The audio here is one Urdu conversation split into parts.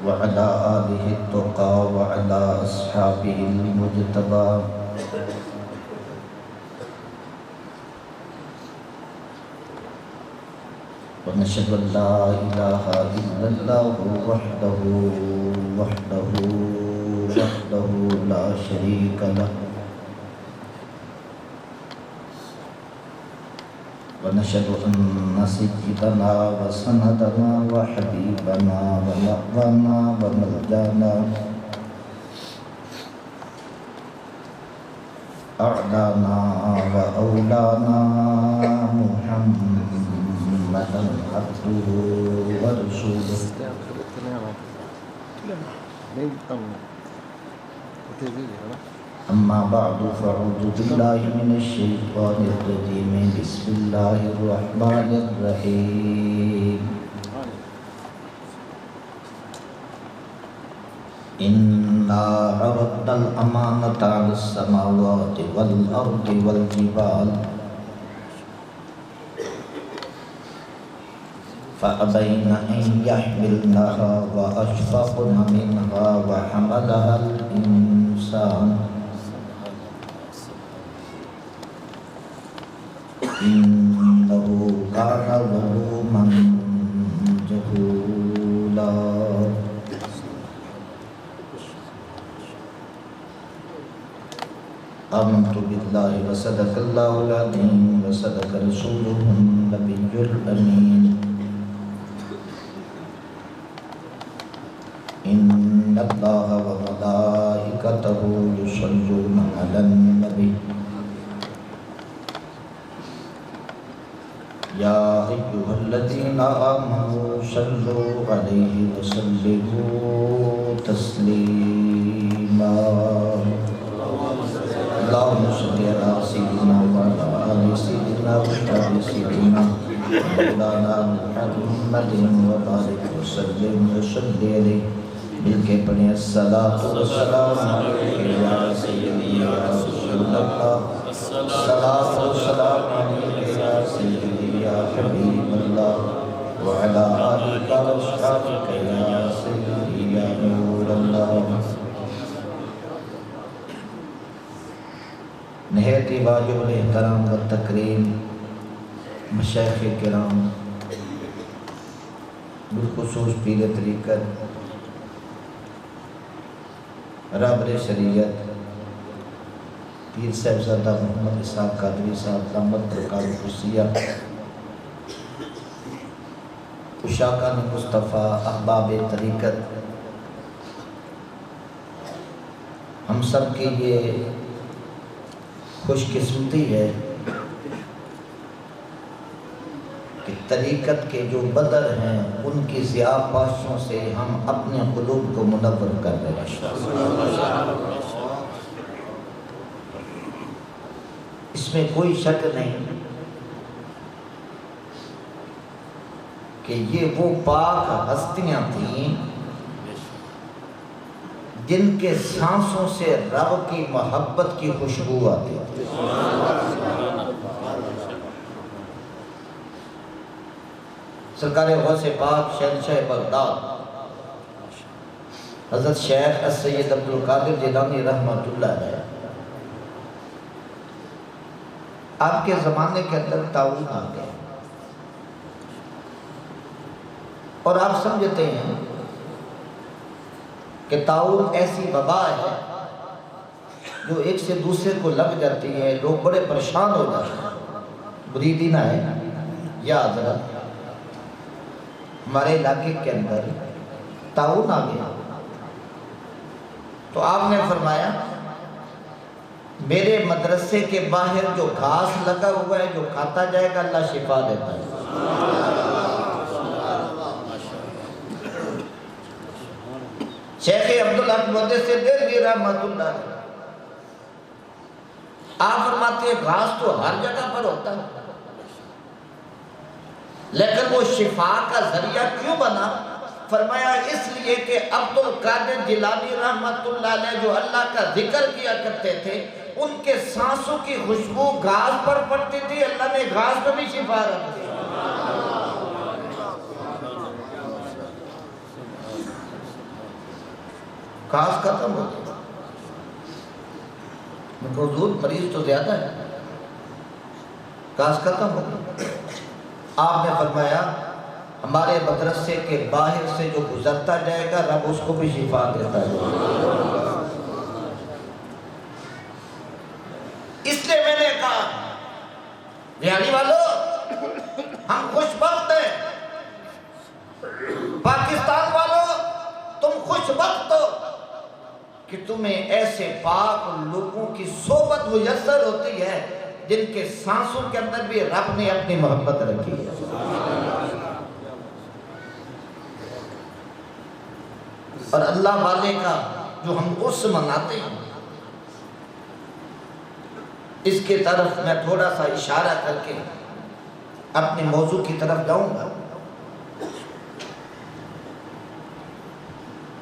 وعلى آله التقى وعلى أصحابه المجتبى ونشهد أن لا إله إلا الله وحده لا شريك له ونشهد أن سيدنا وسندنا وحبيبنا ومأوانا وملجانا أعلانا وأولانا محمدا عبده ورسوله أما بعد فأعوذ بالله من الشيطان الرجيم بسم الله الرحمن الرحيم إنا عرضنا الأمانة على السماوات والأرض والجبال فأبين أن يحملنها وأشفقن منها وحملها الإنسان إنه كان ظلوما جهولا آمنت بالله وصدق الله العظيم وصدق رسوله النبي الأمين إن الله وملائكته يصلون على النبي يا أيها الذين آمنوا صلوا عليه وسلموا تسليما اللهم صل على سيدنا وعلى آل سيدنا وصحبه سيدنا مولانا محمد وبارك وسلم وصل عليه مل کے پڑھیں الصلاۃ والسلام علیک یا سیدی یا رسول اللہ الصلاۃ والسلام علیک یا سیدی یا حبیب اللہ وعلی آلک واصحابک یا سیدی یا نور اللہ. نہایت ہی واجب الاحترام و تکریم مشائخ کرام بالخصوص پیر طریقت رابر شریعت پیر صاحبزادہ محمد اسحاق قادری صاحب دامت برکات القدسیہ عشاقان مصطفیٰ احباب طریقت ہم سب کی یہ خوش قسمتی ہے کہ طریقت کے جو بدر ہیں ان کی ضیاء پاشوں سے ہم اپنے قلوب کو منور کر رہے ہیں. اس میں کوئی شک نہیں کہ یہ وہ پاک ہستیاں تھیں جن کے سانسوں سے رب کی محبت کی خوشبو آتی تھی. سرکار غوث پاک شہنشاہ بغداد حضرت شیخ السید عبدالقادر جیلانی رحمۃ اللہ علیہ آپ کے زمانے کے اندر طاعون آ گیا اور آپ سمجھتے ہیں کہ طاعون ایسی وبا ہے جو ایک سے دوسرے کو لگ جاتی ہے, لوگ بڑے پریشان ہو جاتے ہیں. مریدین آئے یا حضرت ہمارے علاقے کے اندر طاعون آ گیا, تو آپ نے فرمایا میرے مدرسے کے باہر جو گھاس لگا ہوا ہے جو کھاتا جائے گا اللہ شفا دیتا ہے. شیخ عبدالحق محدث دہلوی رحمۃ اللہ علیہ آپ فرماتے ہیں گھاس تو ہر جگہ پر ہوتا ہے, لیکن وہ شفا کا ذریعہ کیوں بنا؟ فرمایا اس لیے کہ عبدالقادر جیلانی رحمۃ اللہ علیہ جو اللہ کا ذکر کیا کرتے تھے ان کے سانسوں کی خوشبو گھاس پر پڑتی تھی, اللہ نے گھاس پر بھی شفا رکھ دی. کاس ختم ہو گیا. میں کو حضور مریض تو زیادہ ہے، کاس ختم ہو گیا. آپ نے فرمایا ہمارے مدرسے کے باہر سے جو گزرتا جائے گا رب اس کو بھی شفا دیتا ہے. اس لیے میں نے کہا ریانی والوں ہم خوش بخت ہیں، پاکستان والوں تم خوش بخت ہو کہ تمہیں ایسے پاک لوگوں کی صحبت میسر ہوتی ہے جن کے سانسوں کے اندر بھی رب نے اپنی محبت رکھی ہے. اور اللہ والے کا جو ہم عرس مناتے ہیں اس کے طرف میں تھوڑا سا اشارہ کر کے اپنے موضوع کی طرف جاؤں گا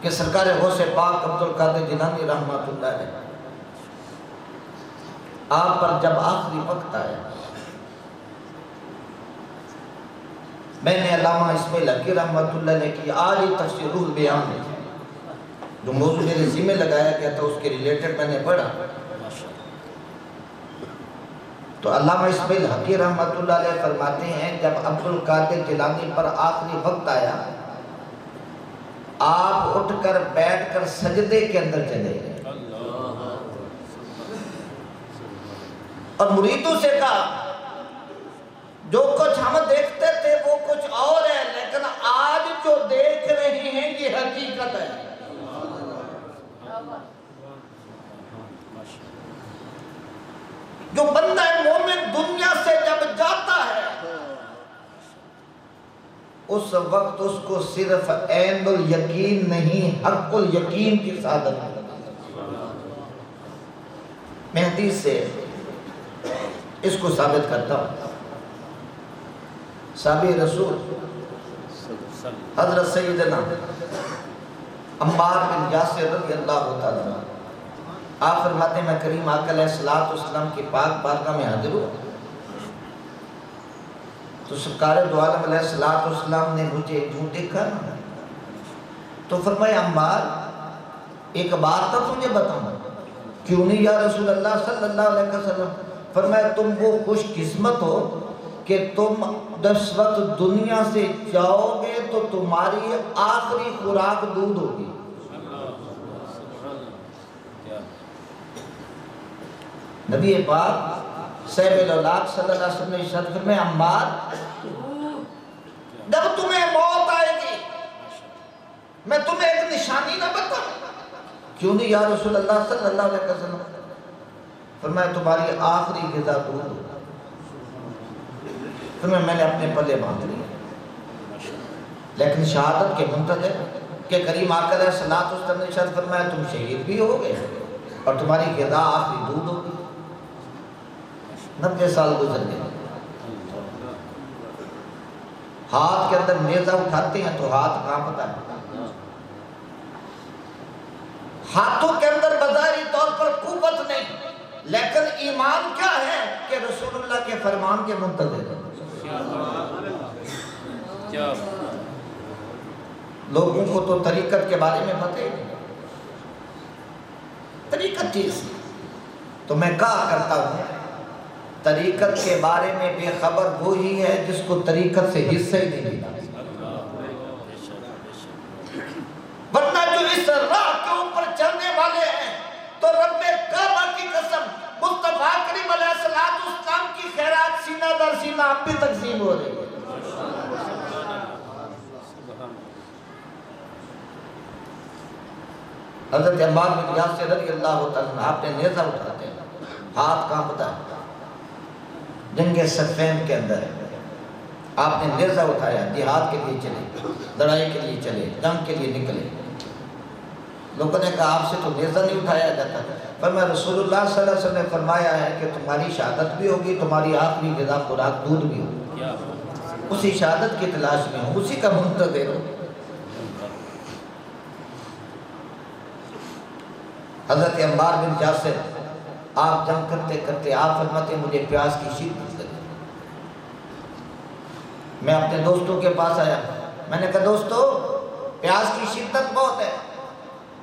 کہ سرکار غوث پاک عبدالقادر جیلانی رحمۃ اللہ علیہ آپ پر جب آخری وقت آیا، میں نے علامہ اسماعیل حقی رحمۃ اللہ علیہ کی آج ہی تفسیر روح البیان میں جو موضوع میرے ذمہ لگایا گیا تھا اس کے ریلیٹڈ میں نے پڑھا تو علامہ اسماعیل حقی رحمۃ اللہ علیہ فرماتے ہیں جب عبدالقادر جیلانی پر آخری وقت آیا آپ اٹھ کر بیٹھ کر سجدے کے اندر چلے گئے اور مریدوں سے کہا جو کچھ ہم دیکھتے تھے وہ کچھ اور ہے لیکن آج جو دیکھ رہے ہیں یہ حقیقت ہے. جو بندہ مومن دنیا سے جب جاتا ہے اس وقت اس کو صرف عین الیقین نہیں حق الیقین کی سعادت ہے. میں حدیث سے اس کو ثابت کرتا ہوں. صحابی رسول حضرت سیدنا عمار بن یاسر رضی اللہ تعالیٰ عنہ آپ فرماتے ہیں میں کریم آقا علیہ السلام کی پاک بارگاہ میں حاضر ہوں تو سرکار دو عالم علیہ السلام نے مجھے یوں دیکھا نا تو فرمایا عمار ایک بات تو تجھے بتاؤں. کیوں نہیں یا رسول اللہ صلی اللہ علیہ وسلم؟ فرمایا تم وہ خوش قسمت ہو کہ تم جس وقت دنیا سے جاؤ گے تو تمہاری آخری خوراک دودھ ہوگی. نبی پاک صاحب الاولاد صلی اللہ علیہ وسلم نے ارشاد فرمایا عمار جب تمہیں موت آئے گی میں تمہیں ایک نشانی نہ بتاؤں؟ کیوں نہیں یا رسول اللہ صلی اللہ علیہ وسلم؟ فرمایا تمہاری آخری غذا دودھ ہوگا. فرمایا میں نے اپنے پلے باندھ لیے لیکن شہادت کے منتظر کہ کریم آقا علیہ السلام نے ارشاد فرمایا تم شہید بھی ہو گئے اور تمہاری غذا آخری دودھ ہوگی. 90 سال گزر گئے. ہاتھ کے اندر نیزہ اٹھاتے ہیں تو ہاتھ کانپتا ہے. ہاتھوں کے اندر بظاہری طور پر قوت نہیں لیکن ایمان کیا ہے کہ رسول اللہ کے فرمان کے منتظر ہے. لوگوں کو تو طریقت کے بارے میں پتہ ہی نہیں. طریقت چیز تو میں کہا کرتا ہوں طریقت کے بارے میں بے خبر وہی ہے جس کو طریقت سے حصہ ہی نہیں ملا. ورنہ جو اس راہ کے اوپر چلنے والے ہیں تو رب کعبہ کی قسم مصطفیٰ کریم علیہ السلام کی خیرات سینہ در سینہ اب بھی تقسیم ہو رہی ہے. حضرت عمار بن یاسر رضی اللہ تعالیٰ عنہ آپ نے نیزہ اٹھاتے ہیں ہاتھ کانپتا ہے. جنگ صفین کے اندر آپ نے نیزہ اٹھایا جہاد کے لیے چلے لڑائی کے لیے چلے جنگ کے لیے نکلے. لوگوں نے کہا آپ سے تو نیزہ نہیں اٹھایا جاتا. فرمایا رسول اللہ صلی اللہ علیہ وسلم نے فرمایا ہے کہ تمہاری شہادت بھی ہوگی تمہاری آخری غذا خوراک دودھ بھی ہوگی. اسی شہادت کی تلاش میں ہوں اسی کا منتظر ہوں. حضرت عمار بن یاسر آپ جنگ کرتے کرتے آپ فرماتے ہیں مجھے پیاس کی شدت لگی. میں اپنے دوستوں کے پاس آیا میں نے کہا دوستو پیاس کی شدت بہت ہے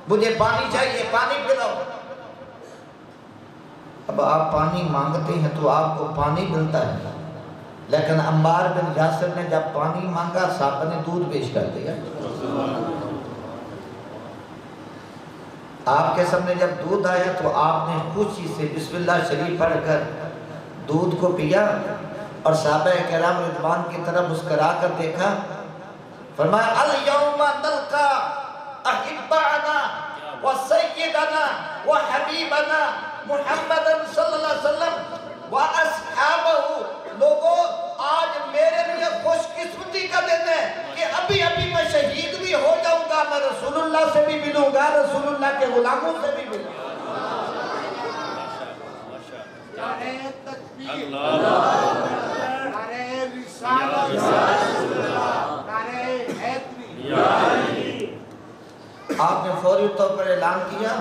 مجھے پانی چاہیے، پانی پلاؤ۔ اب آپ پانی مانگتے ہیں تو آپ کو پانی ملتا ہے، لیکن عمار بن یاسر نے جب پانی مانگا صحابہ نے دودھ پیش کر دیا۔ آپ کے سامنے جب دودھ آیا تو آپ نے خوشی سے بسم اللہ شریف پڑھ کر دودھ کو پیا، اور صحابہ کرام رضوان کی طرف مسکرا کر دیکھا، فرمایا الیوم نلقا احبانا وسیدنا وحبیبنا محمد صلی اللہ علیہ وسلم واصحابہ۔ لوگوں آج میرے لیے خوش قسمتی کا دن ہے کہ ابھی میں شہید بھی ہو جاؤں گا، میں رسول اللہ سے بھی ملوں گا، رسول اللہ کے غلاموں سے بھی ملوں گا۔ نعرہ تکبیر، نعرہ رسالت، نعرہ حیدری۔ آپ نے فوری طور پر اعلان کیا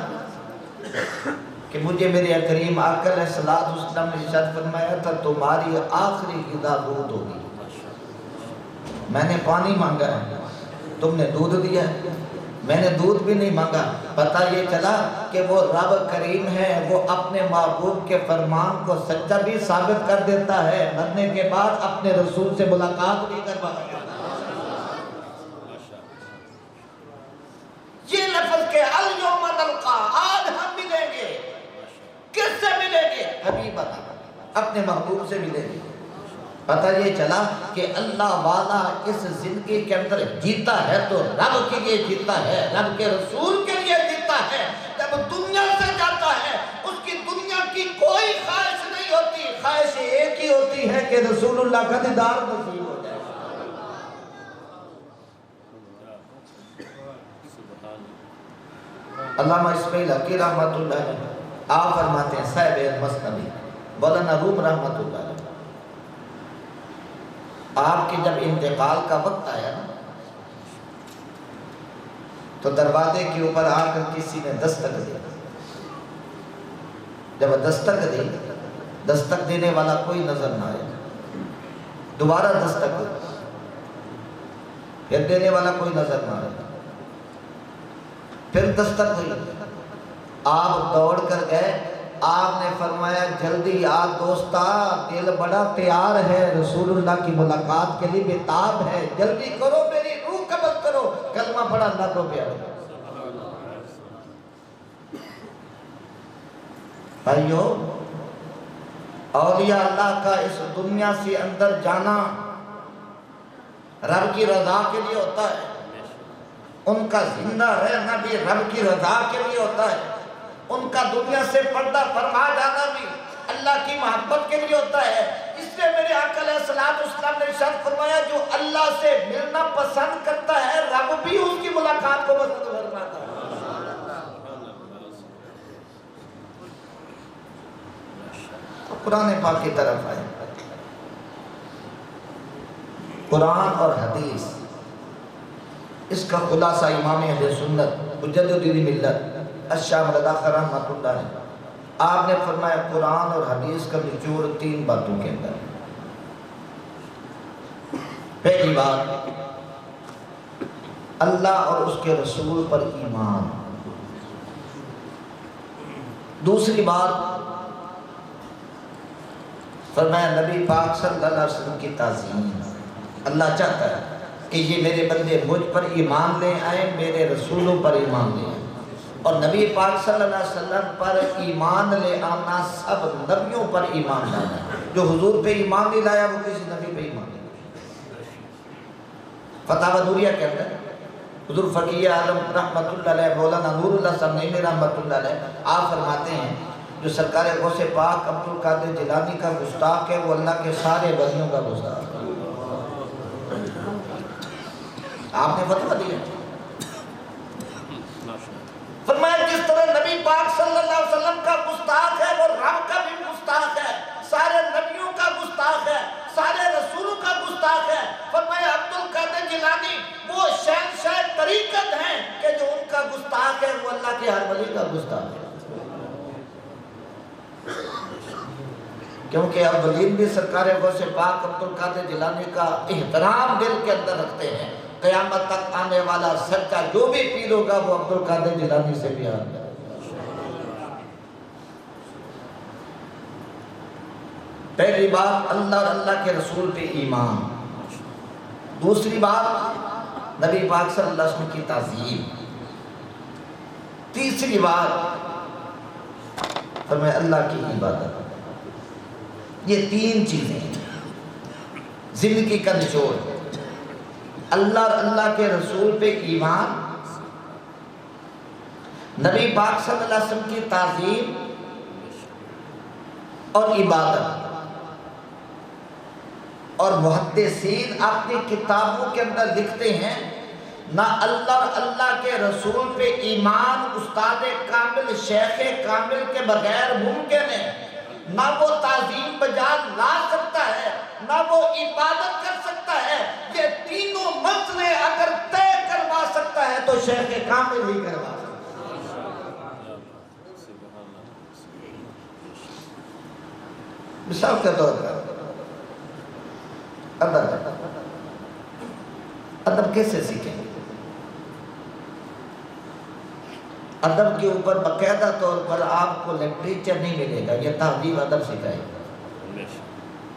کہ مجھے میرے کریم آقا علیہ السلام نے ارشاد فرمایا تھا تمہاری آخری غذا دودھ ہوگی۔ میں نے پانی مانگا ہے، تم نے دودھ دیا ہے، میں نے دودھ بھی نہیں مانگا۔ پتہ یہ چلا کہ وہ رب کریم ہے، وہ اپنے محبوب کے فرمان کو سچا بھی ثابت کر دیتا ہے، مرنے کے بعد اپنے رسول سے ملاقات بھی کرواتا ہے۔ یہ لفظ کہ الیوم نلقا، آج ہم ملیں گے، کس سے ملیں گے؟ حبیبنا، اپنے محبوب سے ملیں گے۔ پتہ یہ چلا کہ اللہ والا اس زندگی کے اندر جیتا ہے تو رب کے لیے جیتا ہے، رب کے رسول کے لیے جیتا ہے۔ جب دنیا سے جاتا ہے اس کی دنیا کی کوئی خواہش نہیں ہوتی، خواہش ایک ہی ہوتی ہے کہ رسول اللہ کا دیدار نصیب ہو جائے۔ علامہ اسماعیل حقی رحمت اللہ علیہ آپ فرماتے ہیں، صاحب المسنوی مولانا روم رحمت اللہ علیہ، آپ کے جب انتقال کا وقت آیا تو دروازے کے اوپر آ کر کسی نے دستک دی۔ جب دستک دی، دستک دینے والا کوئی نظر نہ آیا، دوبارہ دستک دی، پھر دینے والا کوئی نظر نہ آیا، پھر دستک ہوئی، آپ دوڑ کر گئے، آپ نے فرمایا جلدی آ دوستا، دل بڑا تیار ہے، رسول اللہ کی ملاقات کے لیے بےتاب ہے، جلدی کرو میری روح قبض کرو، کلمہ پڑھا اللہ کو پیارو۔ بھائیو، اولیاء اللہ کا اس دنیا سے اندر جانا رب کی رضا کے لیے ہوتا ہے، ان کا زندہ رہنا بھی رب کی رضا کے لیے ہوتا ہے، ان کا دنیا سے پردہ فرما جانا بھی اللہ کی محبت کے لیے ہوتا ہے۔ اس لیے میرے آقا علیہ السلام نے ارشاد فرمایا جو اللہ سے ملنا پسند کرتا ہے رب بھی اس کی ملاقات کو پسند فرماتا ہے۔ تو قرآن پاک کی طرف آئے، قرآن اور حدیث، اس کا خلاصہ امام اہل سنت مجدد ملت الشام رضا خان رحمۃ اللہ نے آپ نے فرمایا قرآن اور حدیث کا نچوڑ تین باتوں کے اندر۔ پہلی بات اللہ اور اس کے رسول پر ایمان، دوسری بات فرمایا نبی پاک صلی اللہ علیہ وسلم کی تعظیم، اللہ چاہتا ہے کہ یہ میرے بندے مجھ پر ایمان لے آئیں، میرے رسولوں پر ایمان لے آئیں، اور نبی پاک صلی اللہ علیہ وسلم پر ایمان لے آنا سب نبیوں پر ایمان لانا ہے۔ جو حضور پہ ایمان نہیں لایا وہ کسی نبی پہ ایمان نہیں لایا۔ فتاوی دوریہ کے اندر حضور فقیہ اعظم رحمت اللہ علیہ مولانا نور اللہ صاحب نعیمی رحمت اللہ علیہ آپ فرماتے ہیں جو سرکار غوث پاک عبد القادر جیلانی کا گستاخ ہے وہ اللہ کے سارے ولیوں کا گستاخ ہے۔ آپ نے فتویٰ دیا، فرمایا جس طرح نبی پاک صلی اللہ علیہ وسلم کا گستاخ ہے وہ رب کا بھی گستاخ ہے، سارے نبیوں کا گستاخ ہے، سارے رسولوں کا گستاخ ہے۔ فرمایا عبد القادر جیلانی وہ شہنشاہ طریقت ہیں کہ جو ان کا گستاخ ہے وہ اللہ کے ہر ولی کا گستاخ ہے، کیونکہ اولین بھی سرکار غوث پاک عبد القادر جیلانی کا احترام دل کے اندر رکھتے ہیں، قیامت تک آنے والا سچا جو بھی پیر ہوگا وہ عبد القادر جیلانی سے بھی آگا۔ پہلی بات اللہ اور اللہ کے رسول پہ ایمان، دوسری بات نبی پاک صلی اللہ علیہ وسلم کی تعظیم، تیسری بات فرمایا اللہ کی عبادت۔ یہ تین چیزیں زندگی کا نچوڑ، اللہ اور اللہ کے رسول پہ ایمان، نبی پاک صلی اللہ علیہ وسلم کی تعظیم اور عبادت۔ اور محدثین اپنی کتابوں کے اندر لکھتے ہیں نہ اللہ اور اللہ کے رسول پہ ایمان استاد کامل شیخ کامل کے بغیر ممکن ہے، نہ وہ تعظیم بجا لا سکتا ہے نہ وہ عبادت کر سکتا ہے۔ یہ تینوں مسئلے اگر طے کروا سکتا ہے تو شیخ کامل ہی کروا سکتا ہے۔ مثال کے طور پر ادب کیسے سیکھیں؟ ادب کے اوپر باقاعدہ طور پر آپ کو لٹریچر نہیں ملے گا، یہ تہذیب ادب سکھائے گا۔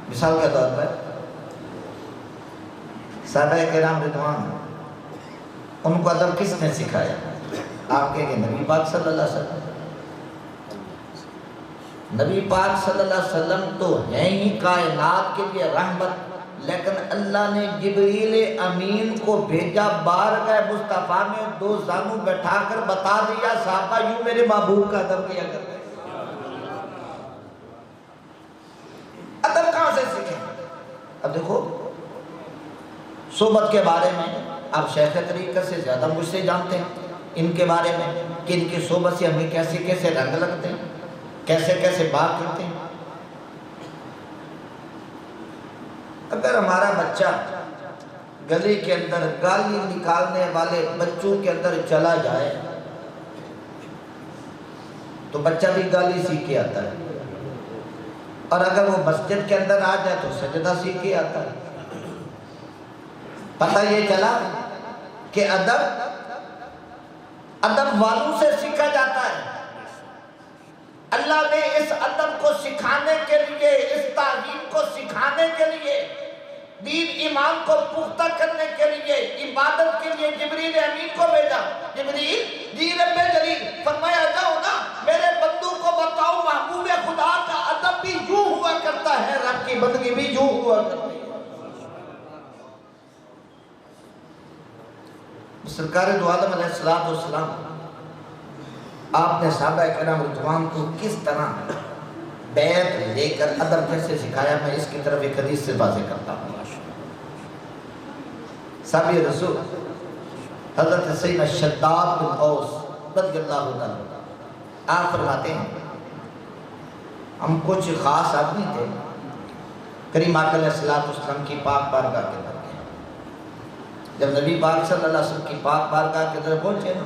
مثال کے طور پر صحابہ کرام رضوان، ان کو ادب کس نے سکھایا؟ آپ کہیں گے نبی پاک صلی اللہ علیہ وسلم۔ نبی پاک صلی اللہ علیہ وسلم تو ہیں ہی کائنات کے لیے رحمت، لیکن اللہ نے جبریل امین کو بھیجا بارگاہ مصطفیٰ میں، دو زانوں بٹھا کر بتا دیا صحابہ یوں میرے محبوب کا ادب کیا کرتے۔ ادب کہاں سے سیکھیں؟ اب دیکھو صحبت کے بارے میں آپ شیخ طریقت سے زیادہ مجھ سے جانتے ہیں ان کے بارے میں کہ ان کی صحبت سے ہمیں کیسے کیسے رنگ لگتے ہیں، کیسے کیسے بات کرتے ہیں۔ اگر ہمارا بچہ گلی کے اندر گالی نکالنے والے بچوں کے اندر چلا جائے تو بچہ بھی گالی سیکھ کے آتا ہے، اور اگر وہ مسجد کے اندر آ جائے تو سجدہ سیکھ کے آتا ہے۔ پتہ یہ چلا کہ ادب والوں سے سیکھا جاتا ہے۔ اللہ نے اس ادب کو سکھانے کے لیے، اس تعلیم کو سکھانے کے لیے، دین ایمان کو پختہ کرنے کے لیے، عبادت کے لیے جبریل امین کو بھیجا۔ جبریل جی رب جلیل فرمایا جاؤ نا میرے بندوں کو بتاؤ محبوب خدا کا ادب بھی یوں ہوا کرتا ہے، رب کی بندگی بھی یوں ہوا کرتی ہے۔ سرکار دو عالم علیہ السلام آپ نے صحابہ کرام رضوان کو کس طرح بیعت لے کر ادب کیسے سکھایا، میں اس کی طرف ایک حدیث سے واضح کرتا ہوں۔ صحابی رسول حضرت سیدنا شداد بن اوس رضی اللہ عنہ آپ فرماتے ہیں ہم کچھ خاص آدمی تھے، کریم آقا علیہ السلام کی پاک بارگاہ کے اندر گئے۔ جب نبی پاک صلی اللہ علیہ وسلم کی پاک بارگاہ کے اندر پہنچے نا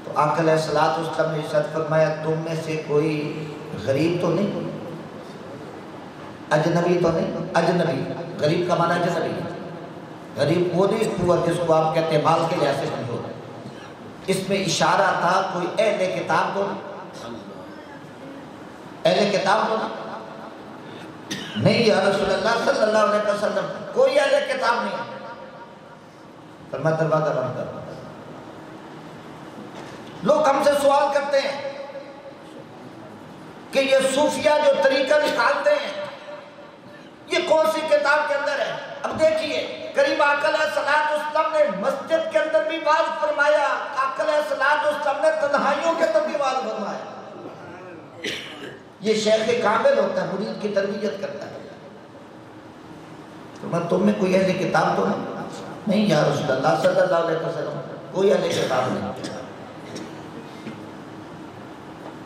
تو آقا علیہ السلام نے ارشاد فرمایا تم میں سے کوئی غریب تو نہیں، اجنبی تو نہیں؟ اجنبی، غریب کا معنی اجنبی ہے۔ غریب وہ نہیں ہوا جس کو آپ کہتے ہیں مال کے لحاظ سے کمزور ہے۔ اس میں اشارہ تھا کوئی اہل کتاب تو نہیں، اہل کتاب تو نہیں یا رسول اللہ صلی اللہ علیہ وسلم کوئی اہل کتاب نہیں ہے۔ فرمایا دروازہ بند کر۔ لوگ ہم سے سوال کرتے ہیں کہ یہ صوفیہ جو طریقہ نکالتے ہیں یہ کون سی کتاب کے اندر ہے؟ اب دیکھیے کریم آقا علیہ السلام نے مسجد کے اندر بھی واز فرمایا، آقا علیہ السلام نے تنہائیوں کے اندر بھی واز فرمایا۔ یہ شیخ کامل ہوتا ہے، مرید کی تربیت کرتا ہے۔ تو تم میں کوئی اہل کتاب تو نہیں یا رسول اللہ صلی اللہ علیہ وسلم کوئی اہل کتاب نہیں۔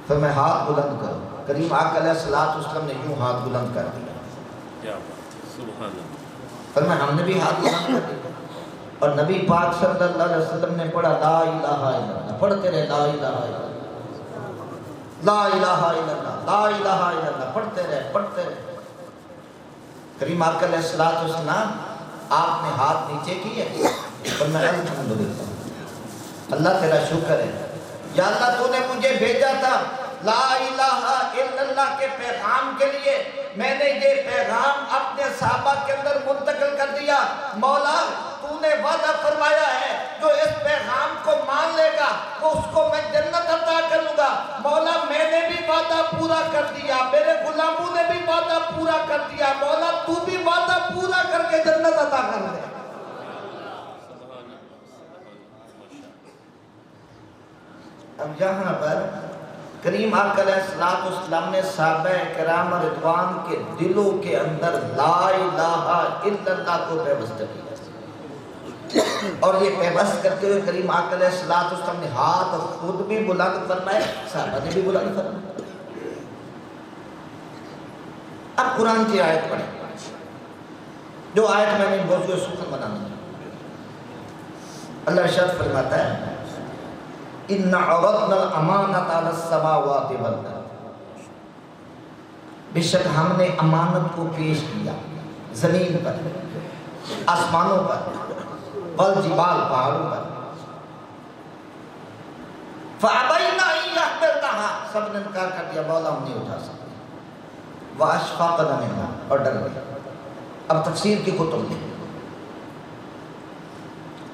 پھر میں ہاتھ بلند کروں، کریم آقا علیہ السلام نے یوں ہاتھ بلند کر دیا، پھر میں ہم نے بھی ہاتھ بلند کر دیا، اور نبی پاک صلی اللہ علیہ وسلم نے پڑھا لا الہ الا اللہ، پڑھتے رہے لا الہ الا اللہ، لا الہ الا اللہ، لا الہ الا اللہ، پڑھتے رہے۔ کریم آقا علیہ السلام آپ نے ہاتھ نیچے کیے اور میں الحمدللہ، اللہ تیرا شکر ہے یا اللہ تو نے مجھے بھیجا تھا لا الہ الا اللہ کے پیغام کے لیے، میں نے یہ پیغام اپنے صحابہ کے اندر منتقل کر دیا۔ مولا تو نے وعدہ فرمایا ہے جو اس پیغام کو مان لے گا وہ اس کو میں جنت عطا کروں گا۔ مولا میں نے بھی وعدہ پورا کر دیا، میرے غلاموں نے بھی وعدہ پورا کر دیا، مولا تو بھی وعدہ پورا کر کے جنت عطا کر دے۔ اب یہاں پر کریم آقا علیہ السلام نے صحابہ کرام رضوان کے دلوں کے اندر لا الہ الا اللہ کو پیوست کیا، اور یہ پیوست کرتے ہوئے کریم آقا علیہ السلام نے ہاتھ خود بھی بلند فرمائے، صحابہ نے بھی بلند فرمائے۔ اب قرآن کی آیت پڑھیں جو آیت میں نے موضوع سخن بنانا ہے۔ اللہ ارشاد فرماتا ہے اِنَّ عَرَضْنَا الْأَمَانَةَ عَلَى السَّمَاوَاتِ وَالْأَرْضِ، بے شک ہم نے امانت کو پیش کیا زمین پر، آسمانوں پر، والجبال پہاڑوں پر، فَأَبَيْنَا أَن يَحْمِلْنَهَا، سب نے انکار کر دیا، مولا ہم نہیں اٹھا سکتے، وَأَشْفَقْنَ مِنْهَا، اور ڈر گئے۔ اب تفسیر کی کتب میں،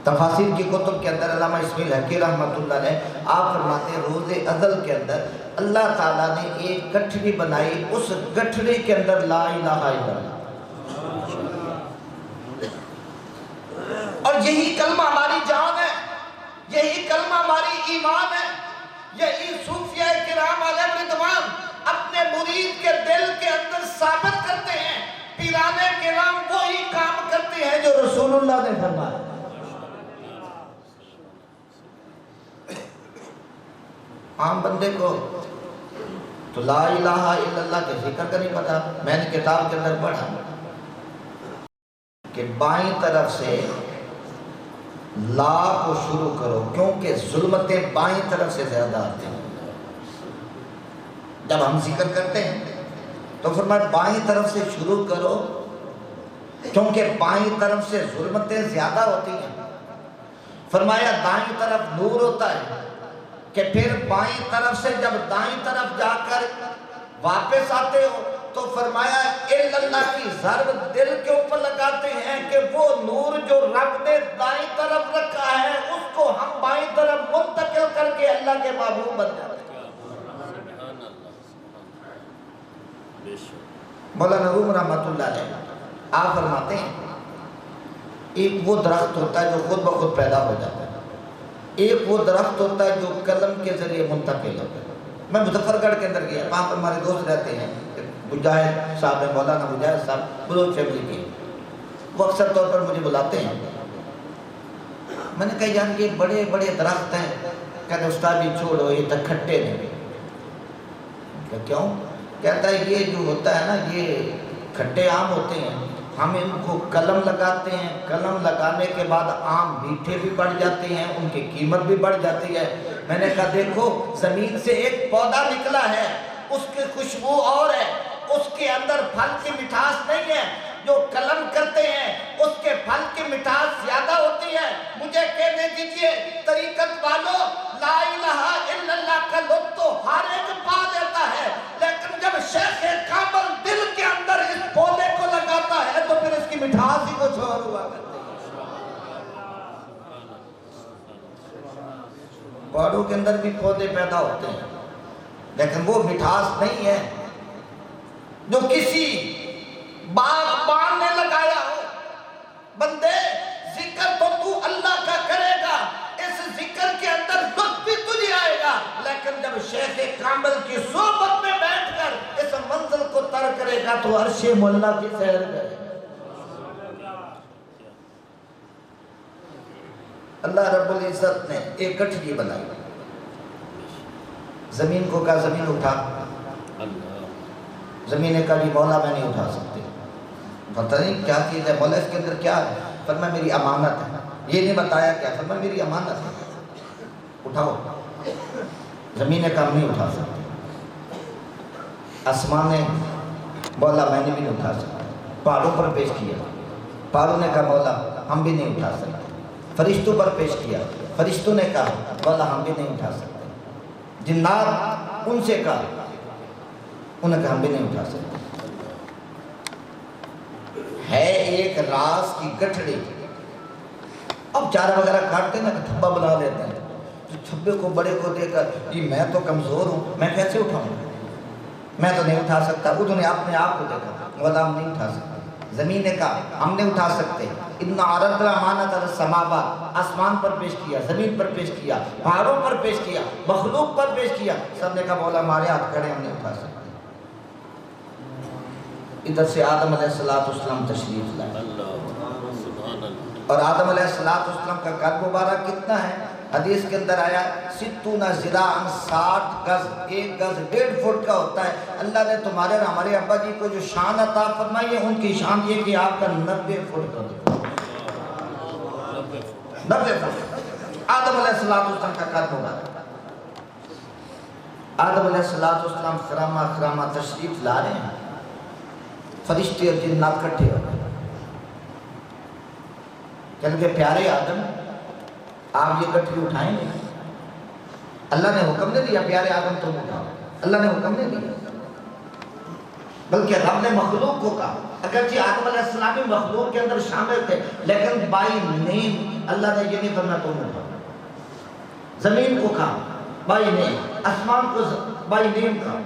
تفاسیر کی کتب کے اندر علامہ اسماعیل حقی رحمۃ اللہ علیہ آپ فرماتے ہیں روز ازل کے اندر اللہ تعالیٰ نے ایک گٹھڑی بنائی، اس گٹھڑی کے اندر لا الہ الا اللہ، اور یہی کلمہ ہماری جان ہے، یہی کلمہ ہماری ایمان ہے، یہی صوفیاء کرام علیہ رضوان اپنے مرید کے دل کے اندر ثابت کرتے ہیں، پیران کرام وہی کام کرتے ہیں جو رسول اللہ نے فرمایا۔ عام بندے کو تو لا الہ الا اللہ کے ذکر کا نہیں پتا۔ میں نے کتاب کے اندر پڑھا کہ بائیں طرف سے لا کو شروع کرو کیونکہ ظلمتیں بائیں طرف سے زیادہ آتے ہیں۔ جب ہم ذکر کرتے ہیں تو فرمایا بائیں طرف سے شروع کرو کیونکہ بائیں طرف سے ظلمتیں زیادہ ہوتی ہیں۔ فرمایا دائیں طرف نور ہوتا ہے کہ پھر بائیں طرف سے جب دائیں طرف جا کر واپس آتے ہو تو فرمایا الا اللہ کی ضرب دل کے اوپر لگاتے ہیں کہ وہ نور جو رب نے دائیں طرف رکھا ہے اس کو ہم بائیں طرف منتقل کر کے اللہ کے محبوب بن جاتے ہیں۔ مولانا روم رحمۃ اللہ علیہ آپ فرماتے ہیں ایک وہ درخت ہوتا ہے جو خود بخود پیدا ہو جاتا ہے، ایک وہ درخت ہوتا ہے جو قلم کے ذریعے منتقل ہوتا ہے۔ میں مظفر گڑھ کے اندر گیا، وہاں پر ہمارے دوست رہتے ہیں مجاہد صاحب، مولانا مجاہد صاحب بلوچ فیملی کے، وہ اکثر طور پر مجھے بلاتے ہیں۔ میں نے کہا یار یہ بڑے بڑے درخت ہیں، کہتے استاد جی چھوڑو یہ تو کھٹے نہیں۔ کیوں؟ کہتا ہے یہ جو ہوتا ہے نا یہ کھٹے آم ہوتے ہیں، ہم ان کو قلم لگاتے ہیں، قلم لگانے کے بعد آم میٹھے بھی بڑھ جاتے ہیں، ان کی قیمت بھی بڑھ جاتی ہے۔ میں نے کہا دیکھو زمین سے ایک پودا نکلا ہے، اس کی خوشبو اور ہے، اس کے اندر پھل کی مٹھاس نہیں ہے، جو قلم کرتے ہیں اس کے پھل کی مٹھاس زیادہ ہوتی ہے۔ مجھے کہنے دیجئے طریقت والو لا الہ الا اللہ کا لطف تو ہر ایک پا دیتا ہے، لیکن جب شیخ کامل دل کے اندر اس پودے کو لگاتا ہے تو پھر اس کی مٹھاس ہی کچھ اور ہوا کرتی ہے۔ پہاڑوں کے اندر بھی پودے پیدا ہوتے ہیں لیکن وہ مٹھاس نہیں ہے جو کسی باغبان نے لگایا ہو۔ بندے ذکر تو اللہ کا کرے گا، اس ذکر کے اندر لطف بھی تجھے آئے گا، لیکن جب شیخ کامل کی صحبت میں بیٹھ کر اس منزل کو تر کرے گا تو عرش مولا کی سیر کرے گا۔ اللہ رب العزت نے ایک گٹھڑی بنائی، زمین کو کہا زمین اٹھا، زمین نے کہا جی مولا میں نہیں اٹھا سکتے۔ پتہ نہیں کیا چیز ہے مولا، اس کے اندر کیا ہے؟ فرمایا میری امانت ہے، یہ نہیں بتایا کیا، فرمایا میری امانت ہے، اٹھاؤ۔ زمین نے کہا ہم نہیں اٹھا سکتے، آسمان نے مولا میں نے بھی نہیں اٹھا سکتا، پہاڑوں پر پیش کیا، پارو نے کہا مولا ہم بھی نہیں اٹھا سکتے. فرشتوں پر پیش کیا, فرشتوں نے کہا مولا ہم بھی نہیں اٹھا سکتے. جنات ان سے کہا, انہوں نے کہا ہم بھی نہیں اٹھا سکتے. ہے ایک راز کی گٹھڑی. اب چارہ وغیرہ کاٹتے نا کہ تھبا بنا لیتے ہیں, تھبے کو بڑے کو دے کر جی میں تو کمزور ہوں, میں کیسے اٹھاؤں, میں تو نہیں اٹھا سکتا. انہوں نے اپنے آپ کو دیکھا, مولا ہم نہیں اٹھا سکتے. زمین نے کہا ہم نے اٹھا سکتے. اتنا عرض امانت السماوات, آسمان پر پیش کیا, زمین پر پیش کیا, پہاڑوں پر پیش کیا, مخلوق پر پیش کیا. سب نے کہا مولا ہمارے ہاتھ کھڑے, ہم نہیں اٹھا سکتے. ادھر سے آدم علیہ السلام تشریف لائے, اور آدم علیہ السلام کا قد مبارک کتنا ہے؟ حدیث کے اندر آیا 60 ذراعاً 60 گز, 1 گز 1.5 فٹ کا ہوتا ہے. اللہ نے تمہارے اور ہمارے ابا جی کو جو شان عطا فرمائی ہے, ان کی شان یہ کہ آپ کا 90 فٹ کا 90 فٹ. آدم علیہ السلام کا قد مبارک. آدم علیہ السلام خرامہ تشریف لا رہے ہیں. فرشتے اور جنات کٹھے ہو گئے. کہ پیارے آدم آپ یہ گٹھڑی اٹھائیں گے؟ اللہ نے حکم نہیں دیا پیارے آدم تم اٹھاؤ, اللہ نے حکم نہیں دیا, بلکہ رب نے مخلوق کو کہا. اگرچہ آدم علیہ السلام بھی مخلوق کے اندر شامل تھے, لیکن بائی نیم اللہ نے یہ نہیں کرنا تم اٹھاؤ. زمین کو کہا بائی نیم, آسمان کو بائی نیم کہا,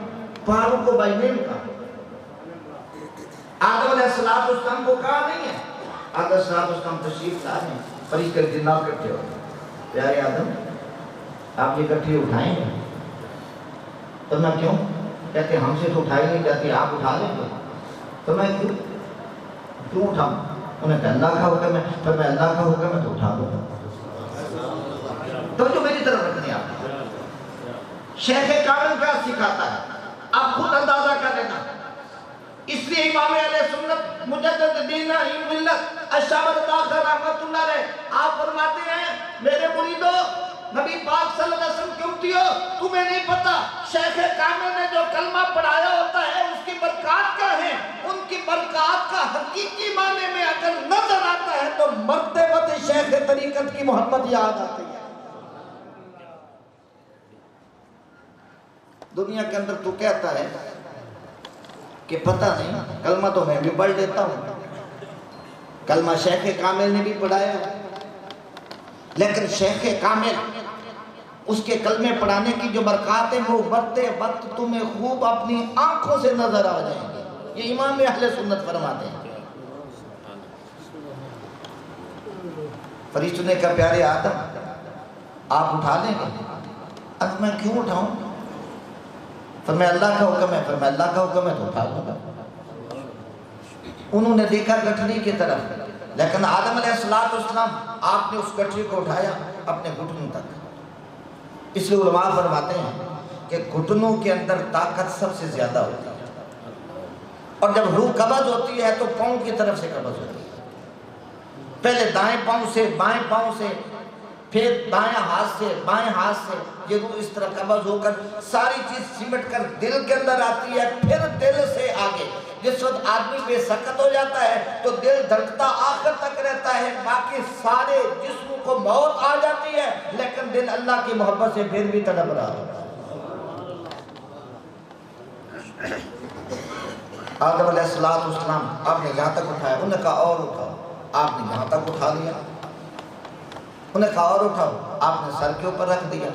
پہاڑوں کو بائی نیم کہا. آدم علیہ السلام کو کہا نہیں ہے. آدم علیہ السلام تشریف لا رہے ہیں, فرشتے اور جنات کٹھے ہو گئے. پیارے آدم آپ یہ گٹھڑی اٹھائیں گے؟ تو میں کیوں؟ کہتے ہم سے تو اٹھائی نہیں جاتی, آپ اٹھا لیں گے. تو میں کیوں اٹھاؤں؟ انہیں کہا اللہ کا حکم ہے. پھر میں اللہ کا حکم ہے تو اٹھا دوں گا. تو جو میری طرف رکھنی آپ شیخ کامل کیا سکھاتا ہے آپ خود اندازہ کر لینا. اس لیے امام علیہ سنت مجدد دین ملت الشامل طاہر رحمت اللہ علیہ آپ فرماتے ہیں میرے مریدو نبی پاک صلی اللہ علیہ وسلم کی امتی ہو, تمہیں نہیں پتا شیخ کامل نے جو کلمہ پڑھایا ہوتا ہے اس کی برکات کیا ہیں. ان کی برکات کا حقیقی معنی میں اگر نظر آتا ہے تو مرتبت شیخ طریقت کی محبت یاد آتی ہے. دنیا کے اندر تو کہتا ہے کہ پتہ نہیں, کلمہ تو میں بھی پڑھ لیتا ہوں, کلمہ شیخ کامل نے بھی پڑھایا, لیکن شیخ کامل اس کے کلمے پڑھانے کی جو برکات ہیں وہ بڑھتے وقت تمہیں خوب اپنی آنکھوں سے نظر آ جائیں گے. یہ امام اہل سنت فرماتے ہیں. فرشتوں نے کہا پیارے آدم آپ اٹھا لیں گے؟ اب میں کیوں اٹھاؤں؟ فرمایا اللہ کا حکم ہے. فرمایا اللہ کا حکم ہے تو اٹھا لوں گا. انہوں نے دیکھا گٹھڑی کی طرف, لیکن آدم علیہ السلام آپ نے اس گٹھڑی کو اٹھایا اپنے گھٹنوں تک. اس لیے علماء فرماتے ہیں کہ گھٹنوں کے اندر طاقت سب سے زیادہ ہوتی ہے, اور جب روح قبض ہوتی ہے تو پاؤں کی طرف سے قبض ہوتی ہے. پہلے دائیں پاؤں سے, بائیں پاؤں سے, پھر دائیں ہاتھ سے, بائیں ہاتھ سے, یہ روح اس طرح قبض ہو کر ساری چیز سمٹ کر دل کے اندر آتی ہے. پھر دل سے آگے جس وقت آدمی بے سکت ہو جاتا ہے تو دل دھڑکتا آخر تک رہتا ہے, باقی سارے جسم کو موت آ جاتی ہے, لیکن دل اللہ کی محبت سے پھر بھی تڑپ رہا ہے. آدم علیہ السلام آپ نے یہاں تک اٹھایا, انہوں نے کہا اور اٹھاؤ. آپ نے یہاں تک اٹھا لیا. انہوں نے کہا اور اٹھاؤ. آپ نے سر کے اوپر رکھ دیا.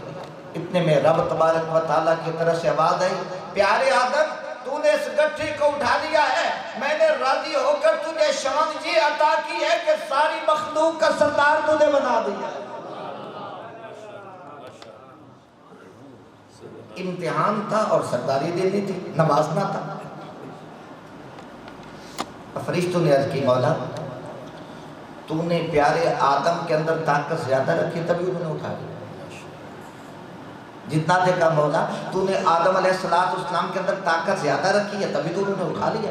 اتنے میں رب تبارک و تعالیٰ کی طرف سے آواز آئی پیارے آدم تو نے اس گٹھڑی کو اٹھا لیا ہے, میں نے راضی ہو کر تجھے شان یہ عطا کی ہے کہ ساری مخلوق کا سردار تجھے بنا دیا. امتحان تھا اور سرداری دینی تھی, نوازنا تھا. فرشتوں نے عرض کی مولا تو نے پیارے آدم کے اندر طاقت زیادہ رکھی تبھی انہوں نے اٹھا لیا. جتنا دیکھا مولا تو نے آدم علیہ السلام کے اندر طاقت زیادہ رکھی ہے تبھی تو انہوں نے اٹھا لیا.